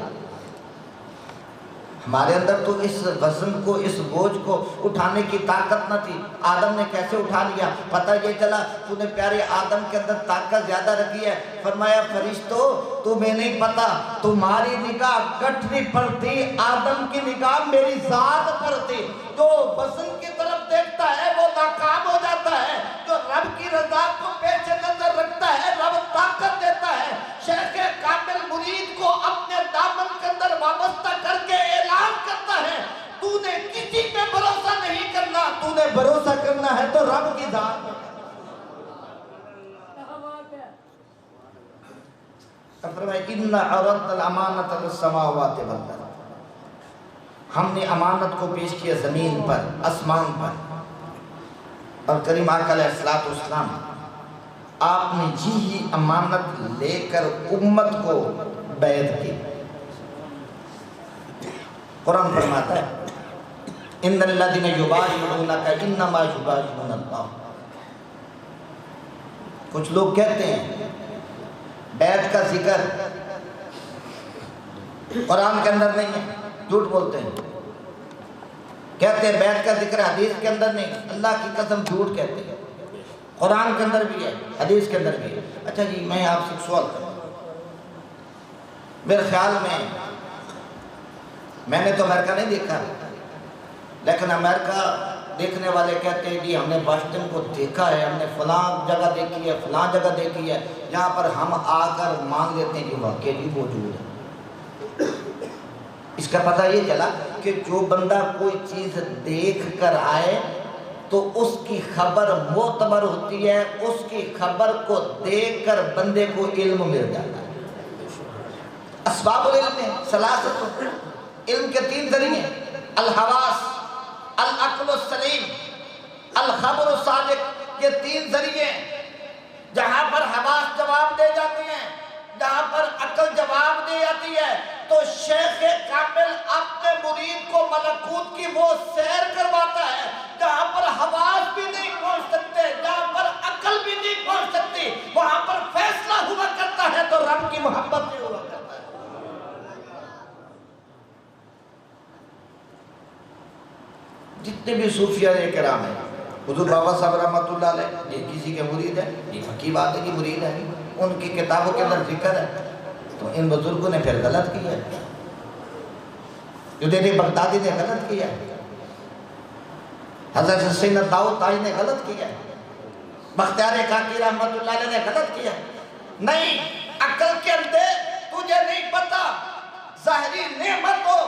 ہمارے اندر تو اس وزن کو، اس بوجھ کو اٹھانے کی طاقت نہ تھی. آدم نے کیسے اٹھا لیا؟ پتہ یہ چلا تو نے پیارے آدم کے اندر طاقت زیادہ رکھی ہے. فرمایا فرشتوں تمہیں نہیں پتا، تمہاری نگاہ گٹھری پر تھی، آدم کی نگاہ میری ذات پر تھی. جو وزن کی طرف دیکھتا ہے وہ ناکام ہو جاتا ہے، جو رب کی رضا کو پیش نظر رکھتا ہے رب طاقت دیتا ہے. شیخ کامل مرید کو اپنے دامن کے اندر وابستہ کر کے اعلان کرتا ہے تو نے کسی پہ بھروسہ نہیں کرنا، تو نے بھروسہ کرنا ہے تو رب کی ذات پر. فرمایا ان عرضنا الامانۃ للسماوات والارض، ہم نے امانت کو پیش کیا زمین پر، آسمان پر. اور کریم آقا علیہ السلام آپ نے ہی امانت لے کر امت کو بیعت کی. قرآن فرماتا ہے ان الذین یبایعونک انما یبایعون اللہ. کچھ لوگ کہتے ہیں بیعت کا ذکر قرآن کے اندر نہیں ہے، جھوٹ بولتے ہیں. کہتے ہیں بیعت کا ذکر حدیث کے اندر نہیں، اللہ کی قسم جھوٹ کہتے ہیں. قرآن کے اندر بھی ہے، حدیث کے اندر بھی ہے. اچھا جی میں آپ سے سوال کروں، میرے خیال میں نے تو امریکہ نہیں دیکھا، لیکن امریکہ دیکھنے والے کہتے ہیں جی ہم نے واشنگٹن کو دیکھا ہے، ہم نے فلاں جگہ دیکھی ہے، فلاں جگہ دیکھی ہے. یہاں پر ہم آ کر مان لیتے ہیں کہ واقعی بھی موجود ہے. اس کا پتہ یہ چلا کہ جو بندہ کوئی چیز دیکھ کر آئے تو اس کی خبر معتبر ہوتی ہے، اس کی خبر کو دیکھ کر بندے کو علم مل جاتا ہے. اسباب العلم ثلاثۃ، علم کے 3 ذریعے، الحواس، العقل السلیم، الخبر الصادق. یہ 3 ذریعے جہاں پر حواس جواب دے جاتی ہیں، جہاں پر عقل جواب دے جاتی ہے، تو شیخ کامل اپنے مرید کو ملکوت کی وہ سیر کرواتا ہے جہاں پر حواس بھی نہیں پہنچ سکتے، جہاں پر عقل بھی نہیں پہنچ سکتی. وہاں پر فیصلہ ہوا کرتا ہے تو رب کی محبت بھی ہوا کرتا ہے. جتنے بھی صوفیاء کرام ہیں، حضور بابا صاحب رحمۃ اللہ علیہ یہ کسی کے مرید ہے، یہ حقیقی بات ہے کہ مرید ہے، ان کی کتابوں کے اندر ذکر ہے. تو ان بزرگوں نے پھر غلط کیا ہے، جنید بغدادی نے غلط کیا ہے، حضرت سید داؤد طائی نے غلط کیا ہے، بختیار کاکی رحمۃ اللہ علیہ نے غلط کیا ہے. نہیں، عقل کے اندر تجھے نہیں پتا ظاہری نعمت ہو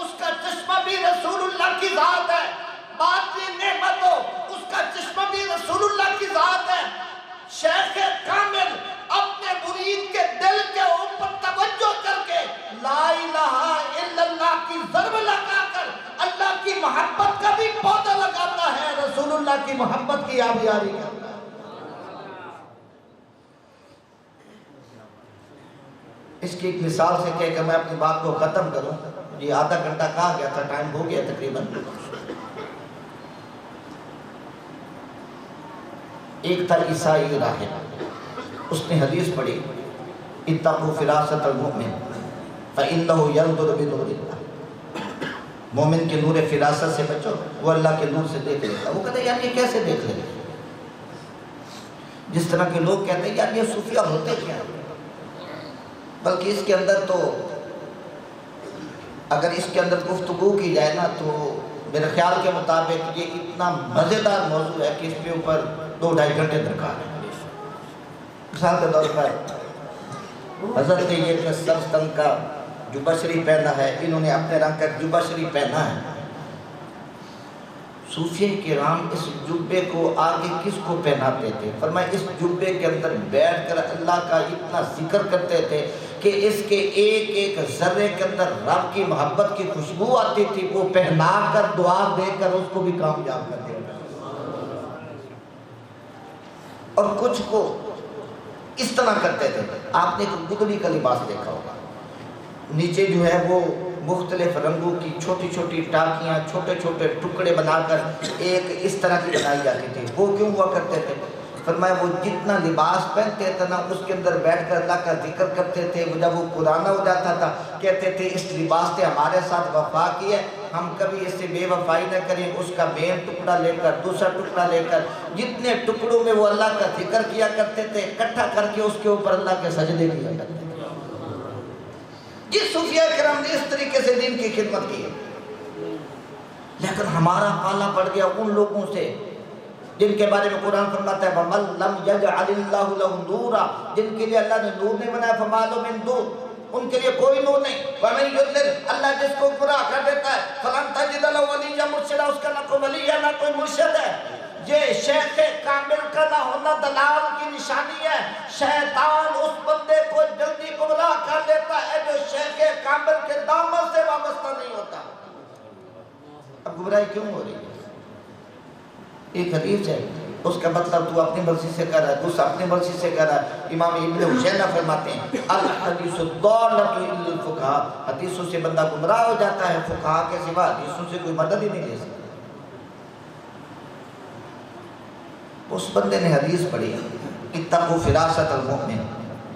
اس کا چشمہ بھی رسول اللہ کی ذات ہے، باطنی نعمت ہو اس کا چشمہ بھی رسول اللہ کی ذات ہے. شیخ کامل اپنے مرید کے دل کے اوپر توجہ کر کے لا الہ الا اللہ کی ضرب لگا کر اللہ کی محبت کا بھی پودا لگاتا ہے، رسول اللہ کی محبت کی آبیاری کرتا ہے. اس کی ایک مثال سے کہہ کر میں اپنی بات کو ختم کروں. یہ آدھا گھنٹہ کہا گیا تھا، ٹائم ہو گیا تقریباً. ایک تھا عیسائی راہب، اس نے حدیث پڑھی اتقوا فراست المؤمن فإنه ينظر بنور اللہ. مومن کے نور فراست سے بچو، وہ اللہ کے نور سے دیکھ لیتا. وہ کہتے ہیں یار یہ کیسے دیکھ لے؟ جس طرح کے لوگ کہتے ہیں یار یہ صوفیہ ہوتے کیا، بلکہ اس کے اندر تو اگر اس کے اندر گفتگو کی جائے نا تو میرے خیال کے مطابق یہ اتنا مزیدار موضوع ہے کہ اس کے اوپر 2-2.5 گھنٹے درکار ہے. مثال کے طور پر حضرت یہ سرستن کا جبہ شریف پہنا ہے، انہوں نے اپنے رنگ کا جبہ شریف پہنا ہے. صوفیہ کرام اس جبے کو آگے کس کو پہناتے تھے؟ فرمایا اس جبے کے اندر بیٹھ کر اللہ کا اتنا ذکر کرتے تھے کہ اس کے ایک ایک ذرے کے اندر رب کی محبت کی خوشبو آتی تھی. وہ پہنا کر دعا دے کر اس کو بھی کامیاب کر دیا. اور کچھ کو اس طرح کرتے تھے. آپ نے گدڑی کا لباس دیکھا ہوگا، نیچے جو ہے وہ مختلف رنگوں کی چھوٹی چھوٹی ٹاکیاں، چھوٹے چھوٹے ٹکڑے بنا کر ایک اس طرح کی بنائی جاتی تھی. وہ کیوں ہوا کرتے تھے؟ فرمایا وہ جتنا لباس پہنتے تھے نا اس کے اندر بیٹھ کر اللہ کا ذکر کرتے تھے، جب وہ پرانا ہو جاتا تھا کہتے تھے اس لباس نے ہمارے ساتھ وفا کی ہے، ہم کبھی اس سے بے وفائی نہ کریں۔ اس کا مین ٹکڑا لے کر دوسرا ٹکڑا لے کر جتنے ٹکڑوں میں وہ اللہ کا ذکر کیا کرتے تھے اکٹھا کر کے اس کے اوپر اللہ کے سجدے کیا کرتے تھے۔ جس صوفیہ کرام نے اس طریقے سے دین کی خدمت کی ہے، لیکن ہمارا پالا پڑ گیا ان لوگوں سے جن کے بارے میں قرآن فرماتا ہے وَمَن لَمْ يَجْعَلِ اللَّهُ لَهُ نُورًا، جن کے لیے اللہ نے نور نہیں بنایا فَمَا لَهُ مِن نُور، ان کے لیے کوئی نور نہیں۔ وَمَن يُضْلِلْ، اللہ جس کو گمراہ کر دیتا ہے فَلَن تَجِدَ لَهُ وَلِيًّا مُرْشِدًا، اس کا نہ کوئی ولی ہے نہ کوئی مرشد ہے۔ یہ شیخ کامل کا نہ ہونا دلال کی نشانی ہے۔ شیطان اس بندے کو جلدی گمراہ کر دیتا ہے جو شیخ کامل کے دامن سے وابستہ نہیں ہوتا۔ اب گمراہی کیوں ہو رہی ہے؟ ایک حدیث ہے اس کا مطلب تو اپنی مرضی سے کر رہا ہے، دوسرا اپنی مرضی سے کر رہا ہے۔ امام ابن حسین فرماتے ہیں الحدیث الضالۃ الا الفقہاء، حدیثوں سے بندہ گمراہ ہو جاتا ہے، فقہاء کے سوا حدیثوں سے کوئی مدد ہی نہیں لے سکتا۔ اس بندے نے حدیث پڑھی اتقوا فراست المؤمن،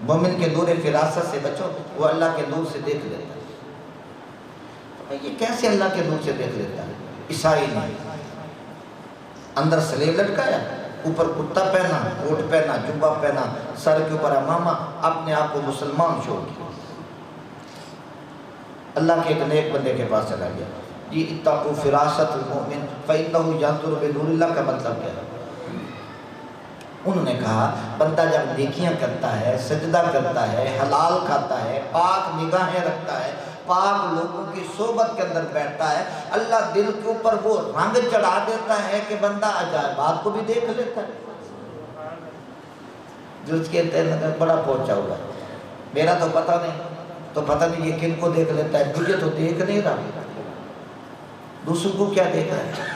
مومن کے نور فراست سے بچو، وہ اللہ کے نور سے دیکھ لیتا ہے۔ یہ کیسے اللہ کے نور سے دیکھ لیتا ہے؟ عیسائی نے اندر سلیب لٹکایا، اوپر کتا پہنا، کوٹ پہنا، جبہ پہنا، سر کے اوپر امامہ، اپنے آپ کو مسلمان چھوڑ کیا۔ اللہ کے ایک نیک بندے کے پاس چلا گیا، یہ اتقوا فراست المؤمن فإنہ ينظر بنور اللہ کا مطلب کیا ہے؟ انہوں نے کہا بندہ جب نیکیاں کرتا ہے، سجدہ کرتا ہے، حلال کھاتا ہے، پاک نگاہیں رکھتا ہے، پاک لوگوں کی صحبت کے اندر بیٹھتا ہے، اللہ دل کے اوپر وہ رنگ چڑھا دیتا ہے کہ بندہ عجائبات کو بھی دیکھ لیتا ہے۔ جو اس کے اندر بڑا پہنچا ہوا ہے، میرا تو پتہ نہیں، تو پتہ نہیں یہ کن کو دیکھ لیتا ہے، مجھے تو دیکھ نہیں رہا، دوسروں کو کیا دیکھ رہا ہے؟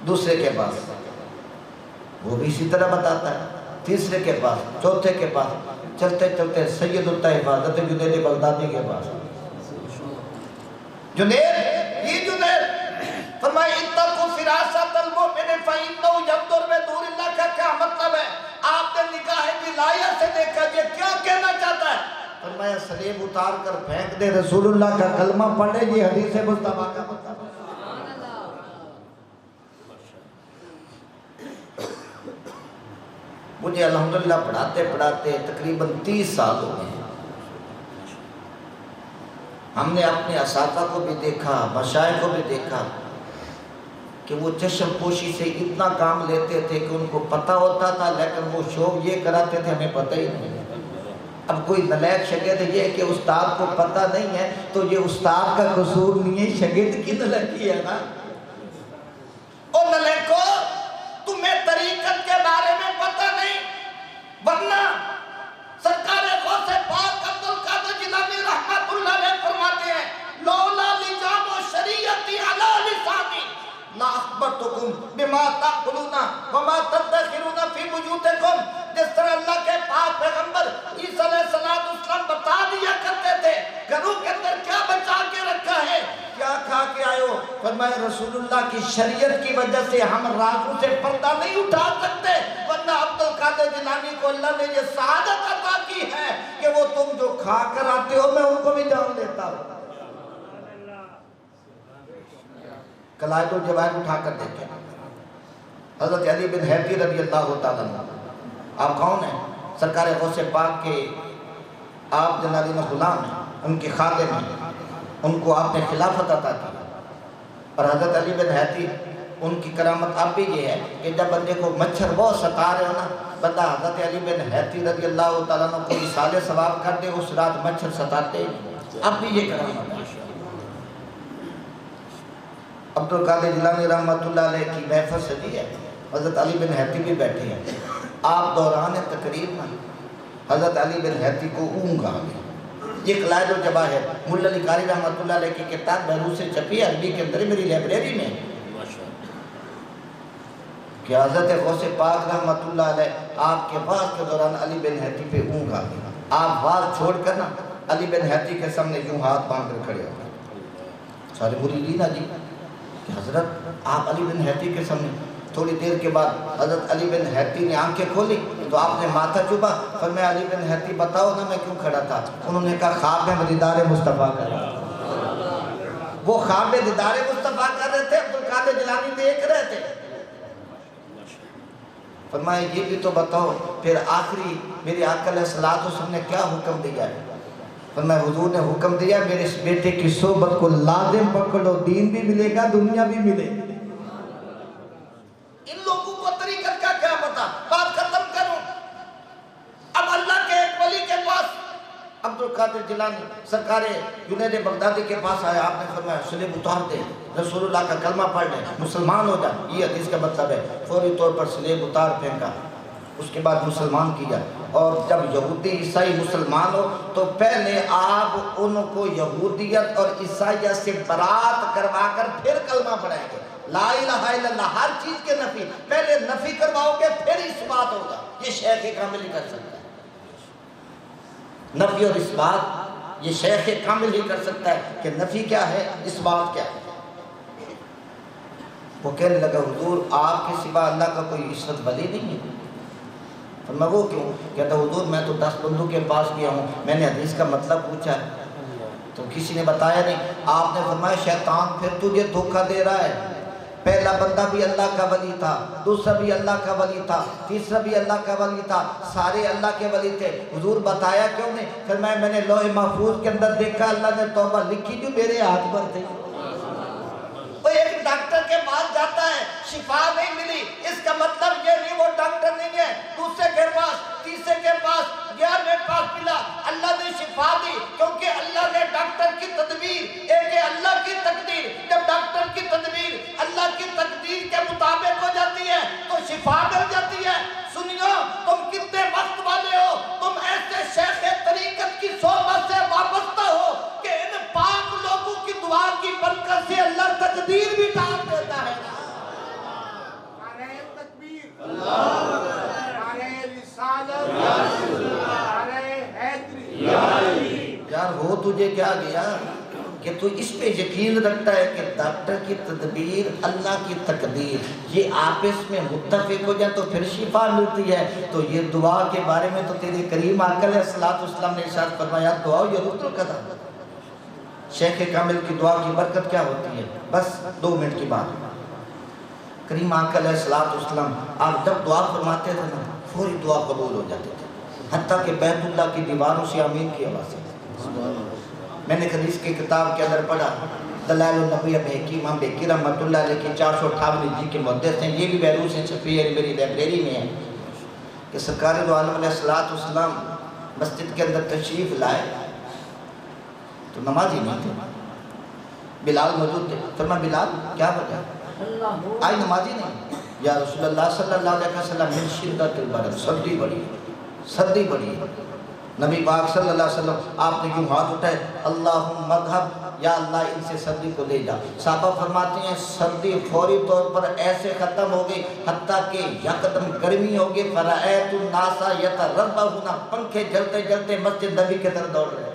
دوسرے کے پاس وہ بھی اسی طرح بتاتا ہے، تیسرے کے پاس، چوتھے کے پاس، چلتے چلتے سید الطیب حضرت جنید بغدادی کے پاس۔ جنید، یہ جنید فرمائے اتقوا فراست المؤمن فإنہ ينظر بنور اللہ کا کیا مطلب ہے؟ آپ نے نگاہ ولایہ سے دیکھا، یہ کیا کہنا چاہتا ہے؟ فرمایا سلیب اتار کر پھینک دے، رسول اللہ کا کلمہ پڑھے، یہ حدیث مصطفیٰ کا مطلب ہے۔ مجھے الحمدللہ پڑھاتے پڑھاتے تقریباً 30 سال ہو گئے ہیں۔ ہم نے اپنے اساتذہ کو بھی دیکھا، مشائخ کو بھی دیکھا کہ وہ چشم پوشی سے اتنا کام لیتے تھے کہ ان کو پتہ ہوتا تھا، لیکن وہ شوق یہ کراتے تھے ہمیں پتہ ہی نہیں۔ اب کوئی نلیک شاگرد یہ ہے کہ استاد کو پتہ نہیں ہے تو یہ استاد کا قصور نہیں ہے، شاگرد کی نلیکی ہے نا۔ او نلیکو، تمہیں طریقت کے بارے میں پتہ نہیں، ورنہ سرکار غوث پاک عبدالقادر جیلانی رحمت اللہ علیہ فرماتے ہیں لولا لجام و شریعتی علی لسانی لا اخبرتکم بما تاکلون وما تدخرون فی بیوتکم۔ جس طرح اللہ کے پاک پیغمبر عیسیٰ علیہ السلام بتا دیا کرتے تھے گھروں کے اندر کیا بچا کے رکھا ہے، کیا کھا کے آئے ہو۔ فرمایا رسول اللہ کی شریعت کی وجہ سے ہم رازوں سے پردہ نہیں اٹھا سکتے، ورنہ عبدالقادر جیلانی کو اللہ نے یہ سعادت عطا کی ہے کہ وہ تم جو کھا کر آتے ہو میں ان کو بھی جان لیتا ہوں۔ قلائد الجواہر اٹھا کر دیکھیں، حضرت علی بن حیدر رضی اللہ تعالیٰ عنہ، آپ کون ہیں؟ سرکار غوث پاک کے آپ جنالی میں غلام ہیں، ان کے خادم ہیں، ان کو آپ نے خلافت عطا کی۔ اور حضرت علی بن حیدر ان کی کرامت اب بھی یہ ہے کہ جب بندے کو مچھر بہت ستا رہے ہو نا، بندہ حضرت علی بن حیدر رضی اللہ تعالیٰ عنہ کو اصال ثواب کر دے، اس رات مچھر ستاتے ہیں، اب بھی یہ کرامت ہے۔ عبدالقادر جیلانی رحمت اللہ علیہ کی محفل سجی ہے، حضرت علی بن حیدر بھی بیٹھے ہیں، آپ دوران تقریب میں حضرت علی بن حیدر کو اونگ آ گئی۔ یہ قلائد الجواہر ملا علی قاری رحمت اللہ علیہ کی کتاب بیروت سے چھپی ہے، عربی کے اندر میری لائبریری میں، کہ حضرت غوث پاک رحمت اللہ علیہ آپ کے واز کے دوران علی بن حیدر پہ اونگ آ گئی، آپ واز چھوڑ کر نا علی بن حیدر کے سامنے یوں ہاتھ باندھ کر کھڑے ہو گئے۔ سارے مریدین جی کہ حضرت آپ علی بن حیدر کے سامنے، تھوڑی دیر کے بعد حضرت علی بن حیتی نے آنکھیں کھولی تو آپ نے ماتھا چوبا، فرمایا علی بن حیتی بتاؤ نا میں کیوں کھڑا تھا؟ انہوں نے کہا خواب میں دیدار مصطفیٰ کر رہا تھا۔ وہ خواب میں دیدار مصطفیٰ کر رہے تھے، عبدالقادر جیلانی دیکھ رہے تھے۔ فرمایا یہ بھی تو بتاؤ پھر آخری میری آقا علیہ السلام نے کیا حکم دیا ہے؟ فرمایا حضور نے حکم دیا میرے اس بیٹے کی صحبت کو لازم پکڑو، دین بھی ملے گا دنیا بھی ملے گا۔ ان لوگوں کو طریقت کا کیا پتا؟ بات ختم کروں۔ اب اللہ کے ایک ولی کے پاس عبدالقادر جیلانی سرکار جنید بغدادی کے پاس آیا، آپ نے فرمایا سلیب اتار دے، رسول اللہ کا کلمہ پڑھ لے، مسلمان ہو جا، یہ حدیث کا مطلب ہے۔ فوری طور پر سلیب اتار پھینکا، اس کے بعد مسلمان کیا۔ اور جب یہودی عیسائی مسلمان ہو تو پہلے آپ ان کو یہودیت اور عیسائیت سے برات کروا کر پھر کلمہ پڑھائیں گے۔ لا الہ الا اللہ، ہر چیز کے نفی، پہلے نفی کرواؤ گے پھر اس بات ہوگا۔ یہ شیخ کامل ہی کر سکتا ہے، نفی اور اس بات یہ شیخ کامل ہی کر سکتا ہے کہ نفی کیا ہے، اس بات کیا ہے۔ وہ کہنے لگا حضور آپ کے سوا اللہ کا کوئی عصمت ولی نہیں ہے۔ فرمایا وہ کیوں؟ کہتا حضور میں تو 10 بندوں کے پاس گیا ہوں، میں نے حدیث کا مطلب پوچھا ہے تو کسی نے بتایا نہیں۔ آپ نے فرمایا شیطان پھر تجھے دھوکہ دے رہا ہے، پہلا بندہ بھی اللہ کا ولی تھا، دوسرا بھی اللہ کا ولی تھا، تیسرا بھی اللہ کا ولی تھا، سارے اللہ کے ولی تھے۔ حضور بتایا کیوں نہیں؟ فرمایا میں نے لوح محفوظ کے اندر دیکھا اللہ نے توبہ لکھی جو میرے ہاتھ پر تھی۔ وہ ایک ڈاکٹر کے پاس جاتا ہے، شفا نہیں ملی، اس کا مطلب یہ نہیں وہ ڈاکٹر نہیں ہے۔ دوسرے کے پاس، تیسرے کے پاس، 11ویں پاس ملا، اللہ نے شفا دی، کیونکہ اللہ نے ڈاکٹر کی تدبیر، ایک ہے اللہ کی تقدیر۔ جب ڈاکٹر کی تدبیر اللہ کی تقدیر کے مطابق ہو جاتی ہے تو شفا مل جاتی ہے۔ سنیو تم کتنے وقت والے ہو، تم ایسے شیخ طریقت کی صحبت سے وابستہ ہو کہ ان پاک لوگوں کی دعا کی برکت سے اللہ تقدیر بھی ٹال دیتا ہے۔ نعرہ تکبیر، نعرہ رسالت، نعرہ حیدری۔ یار ہو تجھے کیا گیا کہ تو اس پہ یقین رکھتا ہے کہ ڈاکٹر کی تدبیر اللہ کی تقدیر یہ آپس میں متفق ہو جائے تو پھر شفا ملتی ہے۔ تو یہ دعا کے بارے میں تو تیرے کریم آقا علیہ السلام نے ارشاد فرمایا دعا یرد القضا۔ شیخ کامل کی دعا کی برکت کیا ہوتی ہے؟ بس 2 منٹ کی بات۔ کریم آقا علیہ السلام آپ جب دعا فرماتے تھے نا فوری دعا قبول ہو جاتے تھے، حتیٰ کہ بیت اللہ کی دیواروں سے آمین کی آواز ہے۔ میں نے حدیث کی کتاب کے اندر پڑھا، دلائل النبویہ بہقی امام بہقی رحمۃ اللہ علیہ کی 458 جی کے محدث ہیں، یہ بھی بیروت سے چھپی ہے، میری لائبریری میں ہے، کہ سرکار دو عالم علیہ السلام مسجد کے اندر تشریف لائے تو نمازی نہیں تھے، بلال موجود تھے۔ فرمایا بلال کیا وجہ آج نمازی نہیں؟ یا رسول اللہ صلی اللہ علیہ وسلم من شدت البرد، سردی بڑی ہے، سردی بڑی ہے۔ نبی پاک صلی اللہ علیہ وسلم آپ نے یوں ہاتھ اٹھائے، اللہم مذہب، یا اللہ ان سے سردی کو لے جا۔ صحابہ فرماتے ہیں سردی فوری طور پر ایسے ختم ہو گئی حتیٰ کہ یکدم گرمی ہو گئی، فرأیت الناس یتربون، پنکھے جلتے جلتے مسجد نبی کے طرف دوڑ رہے ہیں۔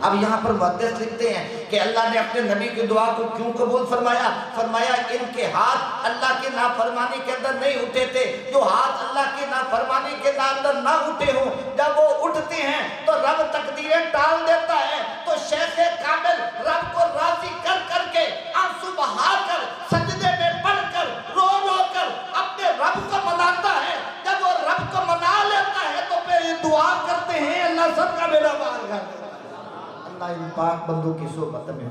اب یہاں پر محدث لکھتے ہیں کہ اللہ نے اپنے نبی کی دعا کو کیوں قبول فرمایا؟ فرمایا ان کے ہاتھ اللہ کی نافرمانی کے اندر نہیں اٹھے تھے۔ جو ہاتھ اللہ کی نافرمانی کے اندر نہ اٹھے ہوں جب وہ اٹھتے ہیں تو رب تقدیریں ٹال دیتا ہے۔ تو شیخ کامل رب کو راضی کر کر کے آنسو بہا کر سجدے میں پڑھ کر رو رو کر اپنے رب کو مناتا ہے۔ جب وہ رب کو منا لیتا ہے تو پھر دعا کرتے ہیں اللہ سب کا بیڑا پار کر دے۔ اللہ ان پاک بندوں کی صحبت میں